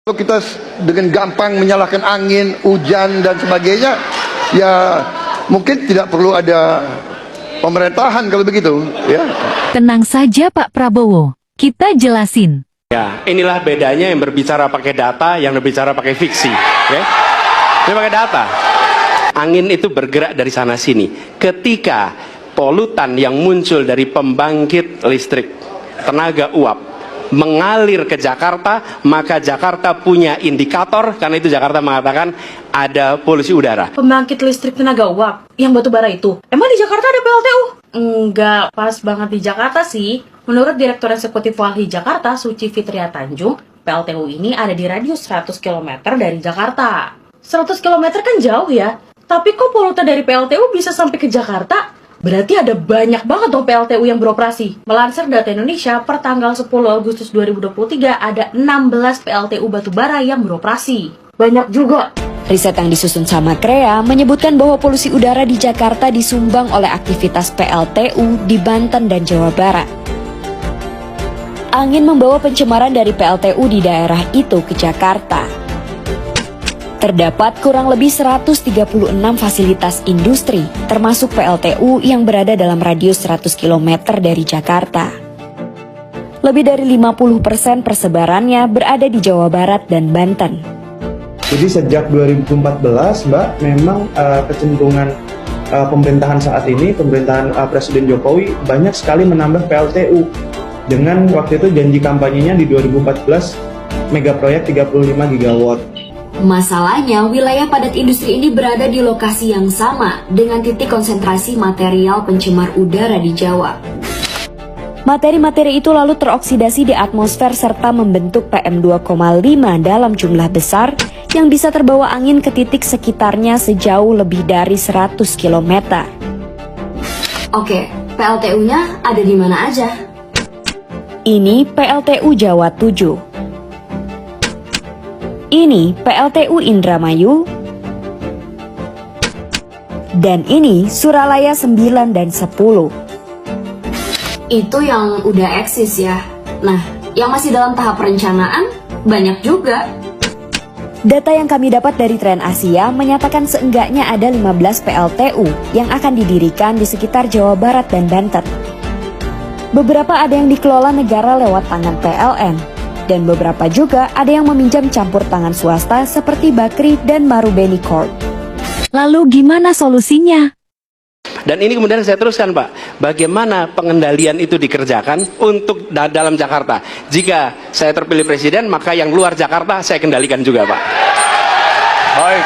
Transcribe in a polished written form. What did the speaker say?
Kalau kita dengan gampang menyalahkan angin, hujan dan sebagainya, ya mungkin tidak perlu ada pemerintahan kalau begitu, ya. Tenang saja Pak Prabowo, kita jelasin. Ya, inilah bedanya yang berbicara pakai data, yang berbicara pakai fiksi. Ya. Ini pakai data. Angin itu bergerak dari sana sini. Ketika polutan yang muncul dari pembangkit listrik tenaga uap mengalir ke Jakarta, maka Jakarta punya indikator, karena itu Jakarta mengatakan ada polusi udara. Pembangkit listrik tenaga uap yang batu bara itu, emang di Jakarta ada PLTU? Enggak pas banget di Jakarta sih. Menurut Direktur Eksekutif Walhi Jakarta, Suci Fitria Tanjung, PLTU ini ada di radius 100 km dari Jakarta. 100 km kan jauh ya, tapi kok polutan dari PLTU bisa sampai ke Jakarta? Berarti ada banyak banget dong PLTU yang beroperasi. Melansir data Indonesia, per tanggal 10 Agustus 2023 ada 16 PLTU batubara yang beroperasi. Banyak juga. Riset yang disusun sama CREA menyebutkan bahwa polusi udara di Jakarta disumbang oleh aktivitas PLTU di Banten dan Jawa Barat. Angin membawa pencemaran dari PLTU di daerah itu ke Jakarta. Terdapat kurang lebih 136 fasilitas industri, termasuk PLTU yang berada dalam radius 100 km dari Jakarta. Lebih dari 50% persebarannya berada di Jawa Barat dan Banten. Jadi sejak 2014, Mbak, memang kecenderungan pemerintahan saat ini, pemerintahan Presiden Jokowi banyak sekali menambah PLTU. Dengan waktu itu janji kampanyenya di 2014, megaproyek 35 gigawatt. Masalahnya, wilayah padat industri ini berada di lokasi yang sama dengan titik konsentrasi material pencemar udara di Jawa. Materi-materi itu lalu teroksidasi di atmosfer serta membentuk PM2,5 dalam jumlah besar yang bisa terbawa angin ke titik sekitarnya sejauh lebih dari 100 km. Oke, PLTU-nya ada di mana aja? Ini PLTU Jawa 7. Ini PLTU Indramayu, dan ini Suralaya 9 dan 10. Itu yang udah eksis ya. Nah, yang masih dalam tahap perencanaan banyak juga. Data yang kami dapat dari Tren Asia menyatakan seenggaknya ada 15 PLTU yang akan didirikan di sekitar Jawa Barat dan Banten. Beberapa ada yang dikelola negara lewat tangan PLN. Dan beberapa juga ada yang meminjam campur tangan swasta seperti Bakri dan Marubeni Corp. Lalu gimana solusinya? Dan ini kemudian saya teruskan, Pak, bagaimana pengendalian itu dikerjakan untuk dalam Jakarta. Jika saya terpilih presiden, maka yang luar Jakarta saya kendalikan juga, Pak. Baik.